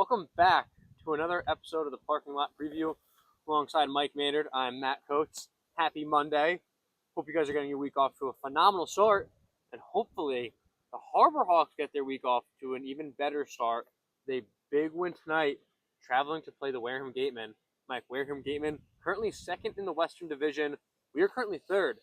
Welcome back to another episode of the Parking Lot Preview alongside Mike Maynard. I'm Matt Coates. Happy Monday. Hope you guys are getting your week off to a phenomenal start, and hopefully the Harbor Hawks get their week off to an even better start. They big win tonight, traveling to play the Wareham Gatemen. Mike, Wareham Gatemen currently second in the Western Division. We are currently third.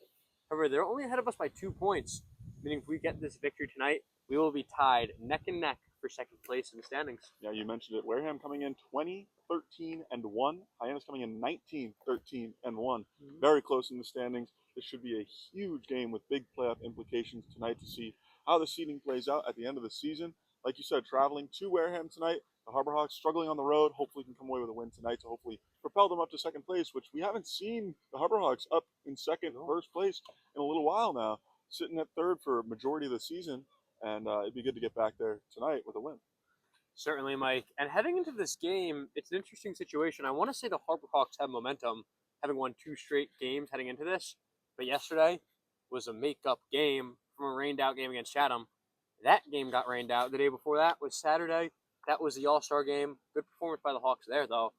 However, they're only ahead of us by 2 points, meaning if we get this victory tonight, we will be tied neck and neck for second place in the standings. Yeah, you mentioned it. Wareham coming in 20-13-1. Hyannis coming in 19-13-1. Very close in the standings. This should be a huge game with big playoff implications tonight to see how the seeding plays out at the end of the season. Like you said, traveling to Wareham tonight. The Harbor Hawks struggling on the road. Hopefully can come away with a win tonight to hopefully propel them up to second place, which we haven't seen the Harbor Hawks up in first place in a little while now, sitting at third for a majority of the season. And it'd be good to get back there tonight with a win. Certainly, Mike. And heading into this game, it's an interesting situation. I want to say the Harbor Hawks have momentum, having won 2 straight games heading into this. But yesterday was a make-up game from a rained-out game against Chatham. That game got rained out. The day before that was Saturday. That was the All-Star game. Good performance by the Hawks there, though.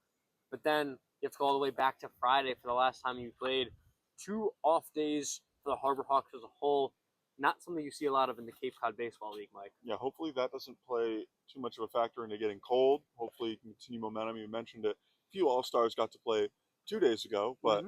But then you have to go all the way back to Friday for the last time you played. 2 off days for the Harbor Hawks as a whole. Not something you see a lot of in the Cape Cod Baseball League, Mike. Yeah, hopefully that doesn't play too much of a factor into getting cold. Hopefully you can continue momentum. You mentioned it. A few All-Stars got to play 2 days ago, but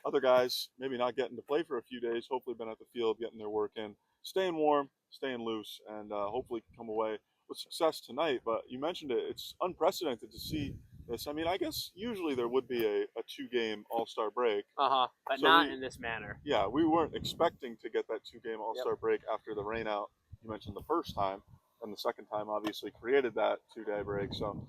other guys maybe not getting to play for a few days. Hopefully been at the field, getting their work in, staying warm, staying loose, and hopefully can come away with success tonight. But you mentioned it. It's unprecedented to see this. I mean, I guess usually there would be a 2-game All-Star break. But so not in this manner. Yeah, we weren't expecting to get that 2-game All-Star break after the rain out. You mentioned the first time, and the second time obviously created that 2-day break. So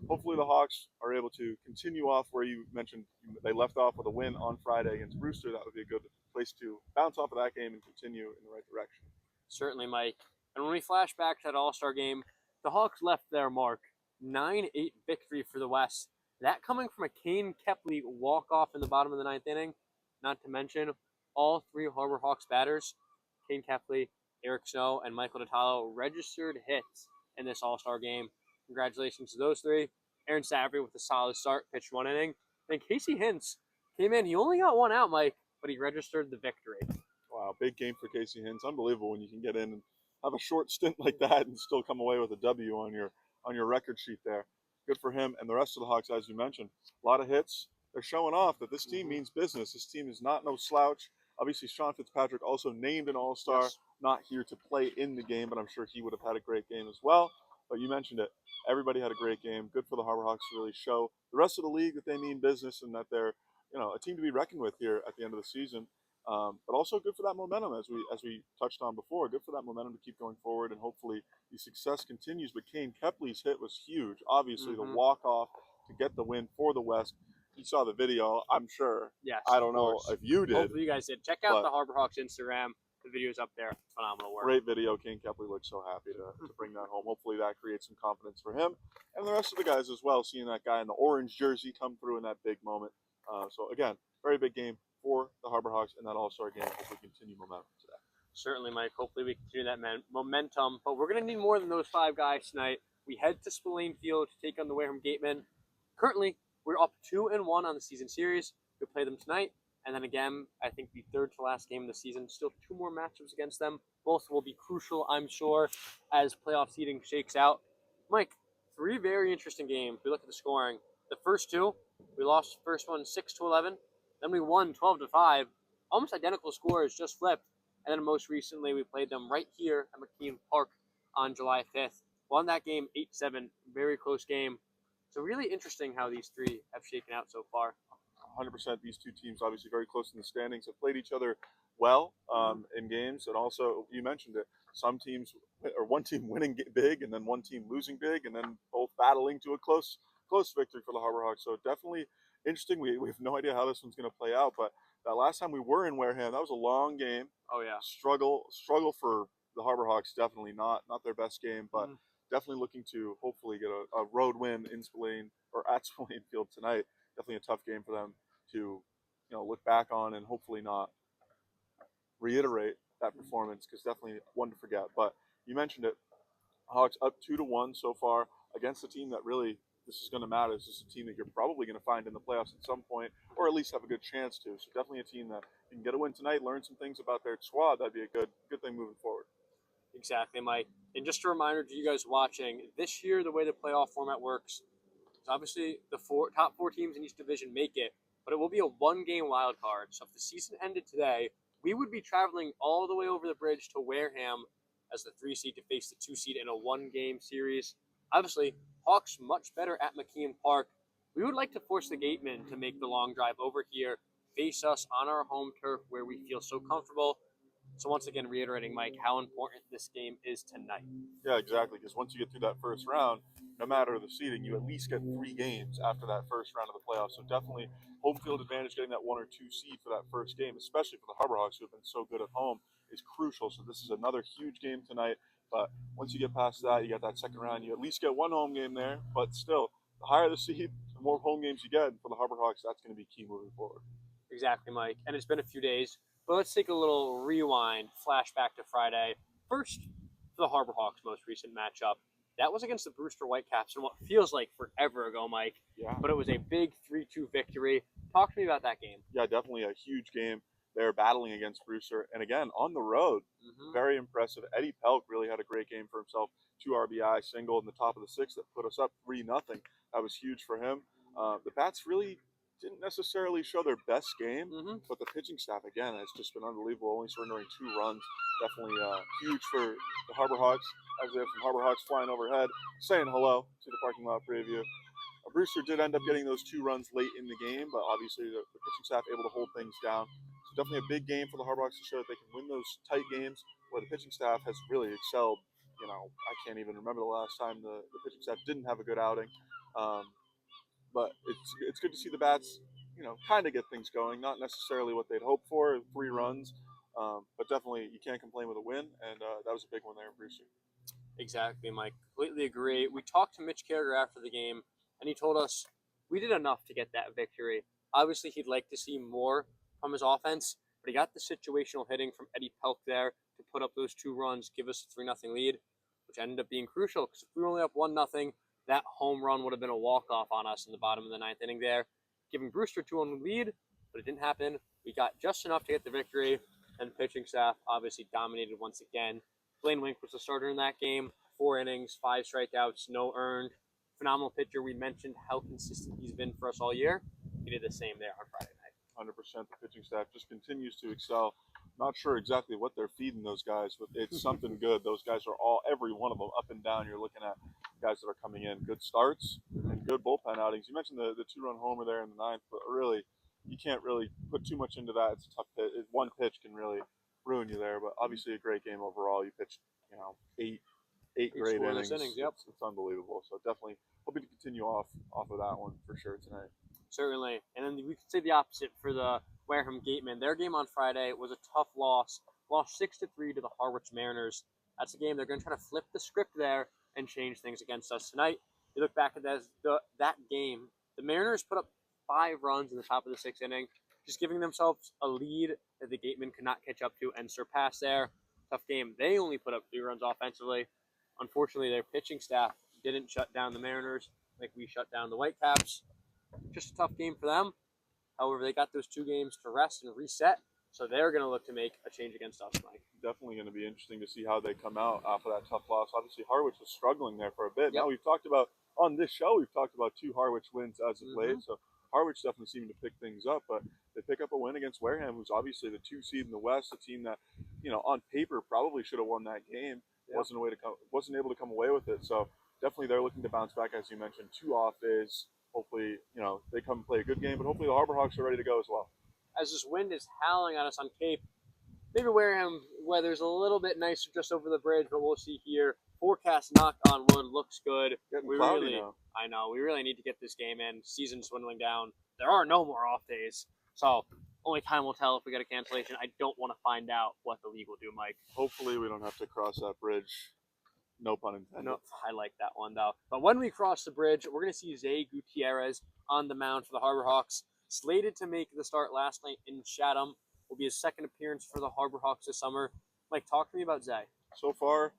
hopefully the Hawks are able to continue off where you mentioned they left off with a win on Friday against Brewster. That would be a good place to bounce off of that game and continue in the right direction. Certainly, Mike. And when we flash back to that All-Star game, the Hawks left their mark. 9-8 victory for the West. That coming from a Kane Kepley walk-off in the bottom of the 9th inning. Not to mention all 3 Harbor Hawks batters, Kane Kepley, Eric Snow, and Michael Natalo, registered hits in this All-Star game. Congratulations to those 3. Aaron Savory with a solid start, pitched 1 inning. And Casey Hintz came in. He only got 1 out, Mike, but he registered the victory. Wow, big game for Casey Hintz. Unbelievable when you can get in and have a short stint like that and still come away with a W on your record sheet there. Good for him and the rest of the Hawks, as you mentioned. A lot of hits. They're showing off that this team means business. This team is not no slouch. Obviously, Sean Fitzpatrick also named an All-Star, not here to play in the game, but I'm sure he would have had a great game as well. But you mentioned it. Everybody had a great game. Good for the Harbor Hawks to really show the rest of the league that they mean business and that they're a team to be reckoned with here at the end of the season. But also good for that momentum, as we touched on before. Good for that momentum to keep going forward, and hopefully the success continues. But Kane Kepley's hit was huge. Obviously, the walk-off to get the win for the West. You saw the video, I'm sure. Yes. I don't know if you did. Hopefully you guys did. Check out the Harbor Hawks Instagram. The video's up there. Phenomenal work. Great video. Kane Kepley looks so happy to bring that home. Hopefully that creates some confidence for him and the rest of the guys as well, seeing that guy in the orange jersey come through in that big moment. So, again, very big game for the Harbor Hawks in that All-Star game. Hopefully continue momentum today. Certainly, Mike. Hopefully we continue that momentum. But we're going to need more than those 5 guys tonight. We head to Spillane Field to take on the Wareham Gatemen. Currently, we're up 2-1 on the season series. We'll play them tonight. And then again, I think the third to last game of the season. Still 2 more matchups against them. Both will be crucial, I'm sure, as playoff seeding shakes out. Mike, 3 very interesting games. We look at the scoring. The first 2, we lost the first one 6-11. Then we won 12-5. Almost identical scores, just flipped. And then most recently, we played them right here at McKean Park on July 5th. Won that game 8-7. Very close game. So really interesting how these 3 have shaken out so far. 100%. These 2 teams, obviously very close in the standings, have played each other well in games. And also, you mentioned it, some teams, or one team winning big and then one team losing big and then both battling to a close victory for the Harbor Hawks. So definitely interesting. We have no idea how this one's going to play out. But that last time we were in Wareham, that was a long game. Oh, yeah. Struggle for the Harbor Hawks, definitely not their best game, but definitely looking to hopefully get a road win in Spillane or at Spillane Field tonight. Definitely a tough game for them to look back on and hopefully not reiterate that performance, because definitely one to forget. But you mentioned it, Hawks up 2-1 so far against a team that really this is going to matter. This is a team that you're probably going to find in the playoffs at some point, or at least have a good chance to. So definitely a team that you can get a win tonight, learn some things about their squad. That'd be a good thing moving forward. Exactly, Mike. And just a reminder to you guys watching, this year the way the playoff format works is obviously the top four teams in each division make it, but it will be a one-game wild card. So if the season ended today, we would be traveling all the way over the bridge to Wareham as the 3 seed to face the 2 seed in a one-game series. Obviously, Hawks much better at McKeon Park. We would like to force the Gatemen to make the long drive over here, face us on our home turf where we feel so comfortable. So once again, reiterating, Mike, how important this game is tonight. Yeah, exactly. Because once you get through that first round, no matter the seeding, you at least get 3 games after that first round of the playoffs. So definitely home field advantage, getting that 1 or 2 seed for that first game, especially for the Harbor Hawks who have been so good at home, is crucial. So this is another huge game tonight. But once you get past that, you get that second round, you at least get 1 home game there. But still, the higher the seed, the more home games you get. And for the Harbor Hawks, that's going to be key moving forward. Exactly, Mike. And it's been a few days, but let's take a little rewind, flashback to Friday. First, for the Harbor Hawks' most recent matchup. That was against the Brewster Whitecaps in what feels like forever ago, Mike. Yeah. But it was a big 3-2 victory. Talk to me about that game. Yeah, definitely a huge game. They're battling against Brewster. And again, on the road, very impressive. Eddie Pelk really had a great game for himself. 2 RBI, single in the top of the 6th that put us up 3-0. That was huge for him. The Bats really didn't necessarily show their best game, but the pitching staff, again, has just been unbelievable, only surrendering 2 runs. Definitely huge for the Harbor Hawks, as we have some Harbor Hawks flying overhead, saying hello to the parking lot preview. Brewster did end up getting those 2 runs late in the game, but obviously the pitching staff able to hold things down. So definitely a big game for the Harbor Hawks to show that they can win those tight games where the pitching staff has really excelled. You know, I can't even remember the last time the pitching staff didn't have a good outing. But it's good to see the Bats, kind of get things going. Not necessarily what they'd hoped for, 3 runs, but definitely you can't complain with a win, and that was a big one there in Brewster. Exactly, Mike. Completely agree. We talked to Mitch Carriger after the game, and he told us we did enough to get that victory. Obviously, he'd like to see more from his offense, but he got the situational hitting from Eddie Pelk there to put up those 2 runs, give us a 3-0 lead, which ended up being crucial because if we were only up 1-0, that home run would have been a walk-off on us in the bottom of the 9th inning there, giving Brewster 2-1 lead, but it didn't happen. We got just enough to get the victory, and the pitching staff obviously dominated once again. Blaine Wink was the starter in that game. 4 innings, 5 strikeouts, no earned. Phenomenal pitcher. We mentioned how consistent he's been for us all year. He did the same there on Friday night. 100%. The pitching staff just continues to excel. Not sure exactly what they're feeding those guys, but it's something good. Those guys are every one of them up and down. You're looking at guys that are coming in. Good starts and good bullpen outings. You mentioned the 2-run homer there in the 9th, but really, you can't really put too much into that. It's a tough pitch. One pitch can really ruin you there, but obviously a great game overall. You pitched, 8 great innings. Yep. It's unbelievable. So definitely hoping to continue off of that one for sure tonight. Certainly. And then we could say the opposite for the Wareham Gatemen. Their game on Friday was a tough loss. Lost 6-3 to the Harwich Mariners. That's a game they're going to try to flip the script there and change things against us tonight. You look back at that game, the Mariners put up 5 runs in the top of the 6th inning, just giving themselves a lead that the Gatemen could not catch up to and surpass there. Tough game. They only put up 3 runs offensively. Unfortunately, their pitching staff didn't shut down the Mariners like we shut down the Whitecaps. Just a tough game for them. However, they got those 2 games to rest and reset, so they're going to look to make a change against us, Mike. Definitely going to be interesting to see how they come out after that tough loss. Obviously, Harwich was struggling there for a bit. Yep. Now, on this show, we've talked about 2 Harwich wins as of late, so Harwich definitely seemed to pick things up, but they pick up a win against Wareham, who's obviously the 2 seed in the West, a team that, on paper probably should have won that game. Yep. Wasn't able to come away with it. So definitely they're looking to bounce back, as you mentioned. 2 off days. Hopefully, they come and play a good game, but hopefully the Harbor Hawks are ready to go as well. As this wind is howling at us on Cape, maybe Wareham weather's a little bit nicer just over the bridge, but we'll see here. Forecast, knock on wood, looks good. Getting cloudy now. I know. We really need to get this game in. Season's dwindling down. There are no more off days. So only time will tell if we get a cancellation. I don't want to find out what the league will do, Mike. Hopefully we don't have to cross that bridge. No pun intended. No, I like that one, though. But when we cross the bridge, we're going to see Zay Gutierrez on the mound for the Harbor Hawks. Slated to make the start last night in Chatham. Will be his 2nd appearance for the Harbor Hawks this summer. Mike, talk to me about Zay. So far,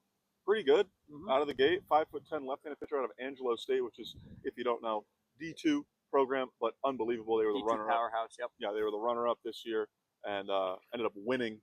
pretty good. out of the gate. 5'10" left-handed pitcher out of Angelo State, which is, if you don't know, D2 program, but unbelievable. They were the D2 runner-up. powerhouse. Yep. Yeah, they were the runner-up this year and ended up winning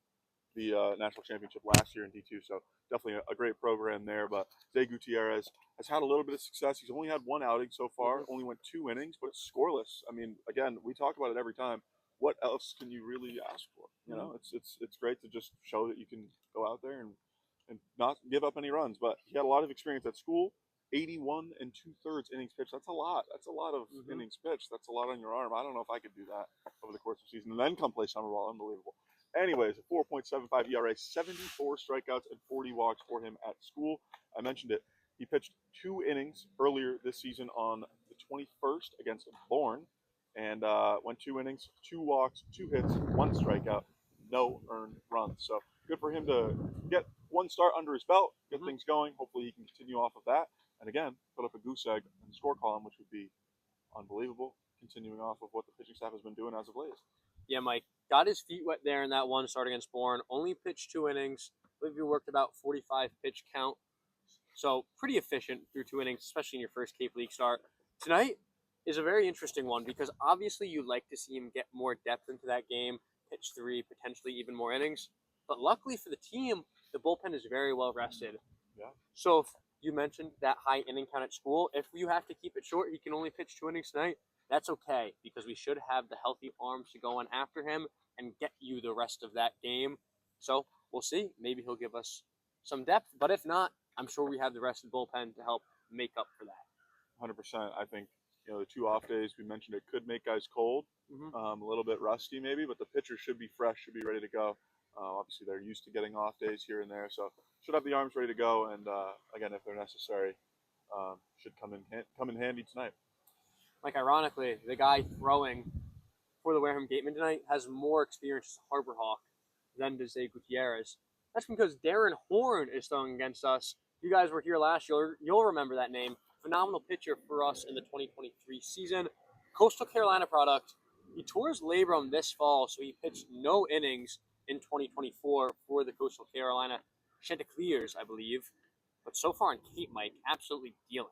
the national championship last year in D2. So definitely a great program there. But Zay Gutierrez has had a little bit of success. He's only had one outing so far, only went 2 innings, but it's scoreless. I mean, again, we talk about it every time. What else can you really ask for? You know, it's great to just show that you can go out there and not give up any runs. But he had a lot of experience at school. 81 2/3 innings pitched. That's a lot. That's a lot of innings pitched. That's a lot on your arm. I don't know if I could do that over the course of the season and then come play summer ball. Unbelievable. Anyways, a 4.75 ERA, 74 strikeouts and 40 walks for him at school. I mentioned it. He pitched 2 innings earlier this season on the 21st against Bourne and went 2 innings, 2 walks, 2 hits, 1 strikeout, no earned runs. So good for him to get 1 start under his belt, get things going. Hopefully he can continue off of that. And again, put up a goose egg in the score column, which would be unbelievable, continuing off of what the pitching staff has been doing as of late. Yeah, Mike got his feet wet there in that 1 start against Bourne. Only pitched 2 innings. I believe he worked about 45 pitch count. So pretty efficient through 2 innings, especially in your first Cape League start. Tonight is a very interesting one because obviously you'd like to see him get more depth into that game, pitch 3, potentially even more innings. But luckily for the team, the bullpen is very well rested. Yeah. So if you mentioned that high inning count at school, if you have to keep it short, he can only pitch 2 innings tonight. That's okay because we should have the healthy arms to go on after him and get you the rest of that game. So we'll see. Maybe he'll give us some depth, but if not, I'm sure we have the rest of the bullpen to help make up for that. 100%. I think the 2 off days we mentioned it could make guys cold, a little bit rusty maybe, but the pitcher should be fresh, should be ready to go. Obviously, they're used to getting off days here and there, so should have the arms ready to go. And again, if they're necessary, should come in handy tonight. Like ironically, the guy throwing for the Wareham Gatemen tonight has more experience as a Harbor Hawk than does Zay Gutierrez. That's because Darren Horn is throwing against us. You guys were here last year. You'll remember that name. Phenomenal pitcher for us in the 2023 season. Coastal Carolina product. He tore his labrum this fall, so he pitched no innings in 2024 for the Coastal Carolina Chanticleers, I believe. But so far in Cape, Mike, absolutely dealing.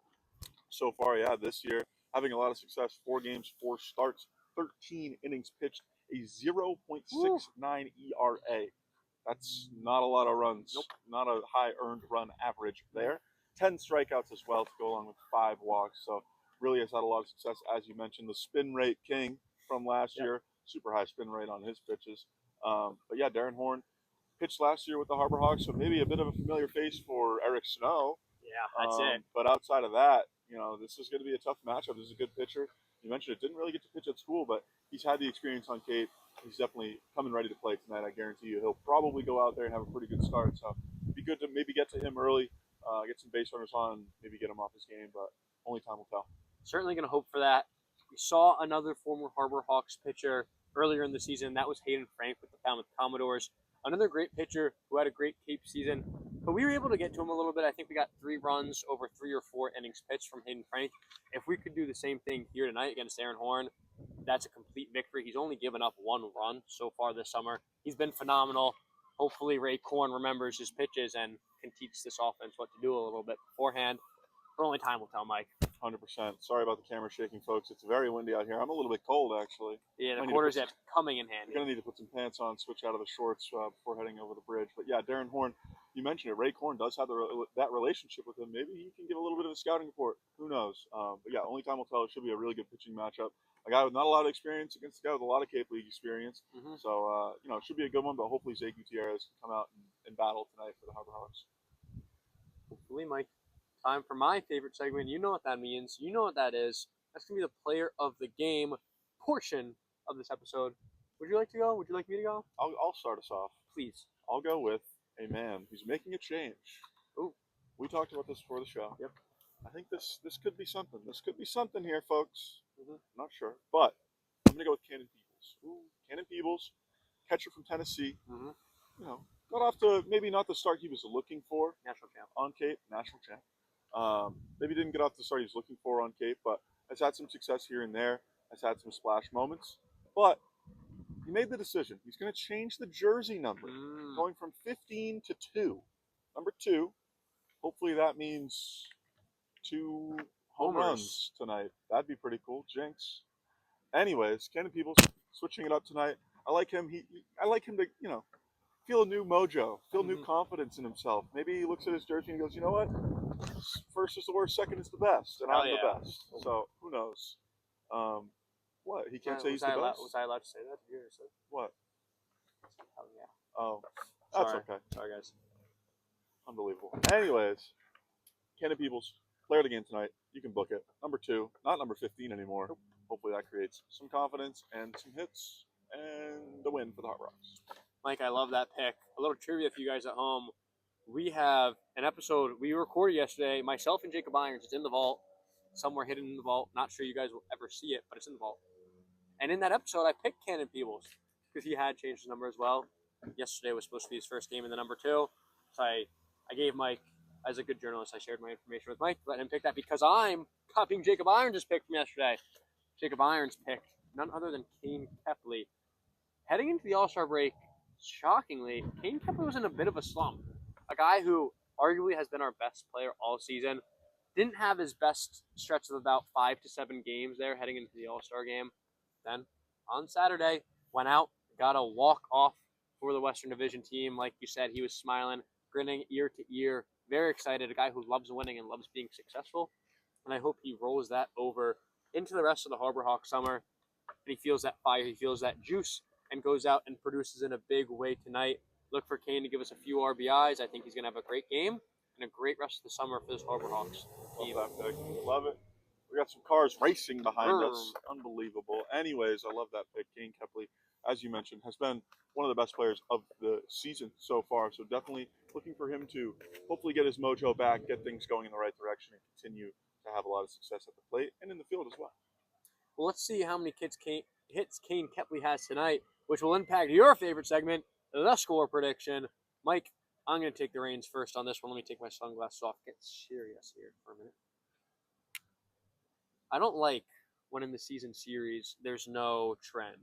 So far, yeah, this year, having a lot of success. 4 games, 4 starts, 13 innings pitched, a 0.69 ERA. That's not a lot of runs. Nope. Not a high earned run average there. 10 strikeouts as well to go along with 5 walks. So really has had a lot of success. As you mentioned, the spin rate king from last year. Super high spin rate on his pitches. But yeah, Darren Horn pitched last year with the Harbor Hawks, so maybe a bit of a familiar face for Eric Snow. Yeah, that's it. But outside of that, this is going to be a tough matchup. This is a good pitcher. You mentioned it didn't really get to pitch at school, but he's had the experience on Cape. He's definitely coming ready to play tonight. I guarantee you, he'll probably go out there and have a pretty good start. So it'd be good to maybe get to him early, get some base runners on, maybe get him off his game. But only time will tell. Certainly going to hope for that. We saw another former Harbor Hawks pitcher earlier in the season. That was Hayden Frank with the Falmouth Commodores. Another great pitcher who had a great Cape season. But we were able to get to him a little bit. I think we got 3 runs over 3 or 4 innings pitched from Hayden Frank. If we could do the same thing here tonight against Darren Horn, that's a complete victory. He's only given up 1 run so far this summer. He's been phenomenal. Hopefully Ray Korn remembers his pitches and can teach this offense what to do a little bit beforehand. But only time will tell, Mike. 100%. Sorry about the camera shaking, folks. It's very windy out here. I'm a little bit cold, actually. Yeah, the quarter zip coming in handy. You're going to need to put some pants on, switch out of the shorts before heading over the bridge. But yeah, Darren Horn, you mentioned it. Ray Korn does have that relationship with him. Maybe he can give a little bit of a scouting report. Who knows? But yeah, only time will tell. It should be a really good pitching matchup. A guy with not a lot of experience against a guy with a lot of Cape League experience. So, it should be a good one, but hopefully Zay Gutierrez can come out and battle tonight for the Harbor Hawks. Hopefully, Mike. Time for my favorite segment. You know what that means. You know what that is. That's going to be the player of the game portion of this episode. Would you like to go? Would you like me to go? I'll start us off. Please. I'll go with a man who's making a change. Ooh. We talked about this before the show. Yep. I think this could be something. This could be something here, folks. Not sure. But I'm going to go with Cannon Peebles. Cannon Peebles, catcher from Tennessee. Got off to maybe not the start he was looking for. National champ. On Cape. National champ. Maybe didn't get off the start he was looking for on Cape, but has had some success here and there, has had some splash moments. But he made the decision. He's going to change the jersey number, going from 15 to 2. Number 2, hopefully that means 2 home Homers. runs tonight. That'd be pretty cool. Jinx. Anyways, Cannon Peebles switching it up tonight. I like him. I like him to, feel a new mojo, feel new confidence in himself. Maybe he looks at his jersey and goes, you know what? First is the worst, second is the best, and I'm the best. So who knows? What? He can't say he's the best? Was I allowed to say that? Did you hear me say? What? Hell yeah. Oh, that's okay. Sorry, guys. Unbelievable. Anyways, Cannon Peebles, player of the game tonight. You can book it. Number 2, not number 15 anymore. Nope. Hopefully that creates some confidence and some hits and a win for the Hot Rocks. Mike, I love that pick. A little trivia for you guys at home. We have an episode we recorded yesterday. Myself and Jacob Irons. It's in the vault. Somewhere hidden in the vault. Not sure you guys will ever see it, but it's in the vault. And in that episode, I picked Cannon Peebles because he had changed his number as well. Yesterday was supposed to be his first game in the number 2. So I gave Mike, as a good journalist, I shared my information with Mike, let him pick that because I'm copying Jacob Irons' pick from yesterday. Jacob Irons picked none other than Kane Kepley. Heading into the All-Star break, shockingly, Kane Kepley was in a bit of a slump. A guy who arguably has been our best player all season. Didn't have his best stretch of about 5 to 7 games there heading into the All-Star game. Then, on Saturday, went out, got a walk-off for the Western Division team. Like you said, he was smiling, grinning ear to ear, very excited, a guy who loves winning and loves being successful. And I hope he rolls that over into the rest of the Harbor Hawk summer. And he feels that fire, he feels that juice, and goes out and produces in a big way tonight. Look for Kane to give us a few RBIs. I think he's going to have a great game and a great rest of the summer for this Harbor Hawks team. Love that pick. Love it. We got some cars racing behind us. Unbelievable. Anyways, I love that pick. Kane Kepley, as you mentioned, has been one of the best players of the season so far. So definitely looking for him to hopefully get his mojo back, get things going in the right direction, and continue to have a lot of success at the plate and in the field as well. Well, let's see how many hits Kane Kepley has tonight, which will impact your favorite segment, the score prediction. Mike, I'm going to take the reins first on this one. Let me take my sunglasses off. Get serious here for a minute. I don't like when in the season series there's no trend.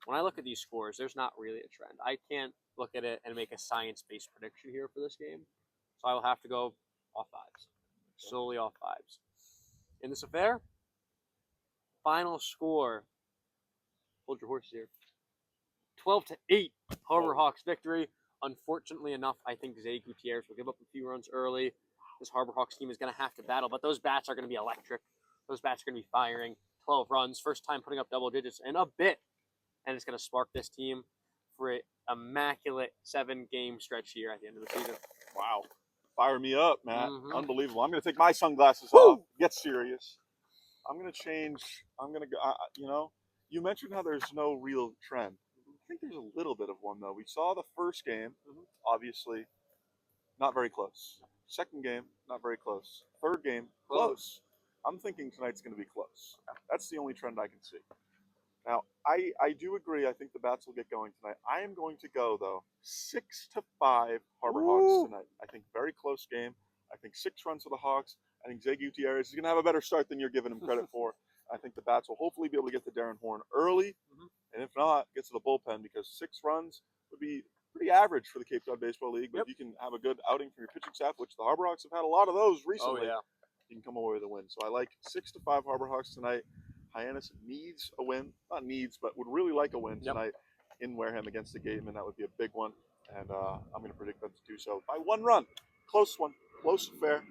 When I look at these scores, there's not really a trend. I can't look at it and make a science-based prediction here for this game. So I will have to go off 5s. Solely off 5s. In this affair, final score. Hold your horses here. 12-8, Harbor Hawks victory. Unfortunately enough, I think Zay Gutierrez will give up a few runs early. This Harbor Hawks team is going to have to battle, but those bats are going to be electric. Those bats are going to be firing. 12 runs, first time putting up double digits in a bit. And it's going to spark this team for an immaculate 7-game stretch here at the end of the season. Wow. Fire me up, Matt. Unbelievable. I'm going to take my sunglasses off. Get serious. I'm going to change. I'm going to go, you mentioned how there's no real trend. I think there's a little bit of one, though. We saw the first game, obviously, not very close. Second game, not very close. Third game, close. I'm thinking tonight's going to be close. That's the only trend I can see. Now, I do agree. I think the bats will get going tonight. I am going to go, though, 6-5 Harbor Hawks tonight. I think very close game. I think 6 runs for the Hawks. I think Zay Gutierrez is going to have a better start than you're giving him credit for. I think the bats will hopefully be able to get to Darren Horn early. And if not, get to the bullpen because 6 runs would be pretty average for the Cape Cod Baseball League. But if you can have a good outing from your pitching staff, which the Harbor Hawks have had a lot of those recently, you can come away with a win. So I like 6-5 Harbor Hawks tonight. Hyannis needs a win. Not needs, but would really like a win tonight in Wareham against the Gatemen. That would be a big one. And I'm going to predict them to do so by 1 run. Close one. Close and fair.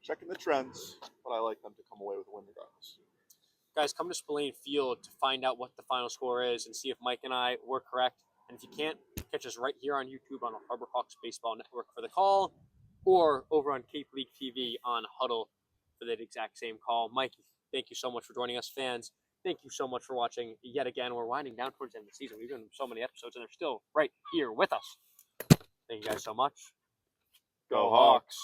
Checking the trends. But I like them to come away with a win regardless. Guys, come to Spillane Field to find out what the final score is and see if Mike and I were correct. And if you can't, catch us right here on YouTube on the Harbor Hawks Baseball Network for the call, or over on Cape League TV on Huddle for that exact same call. Mike, thank you so much for joining us. Fans, thank you so much for watching yet again. We're winding down towards the end of the season. We've done so many episodes, and they're still right here with us. Thank you guys so much. Go Hawks.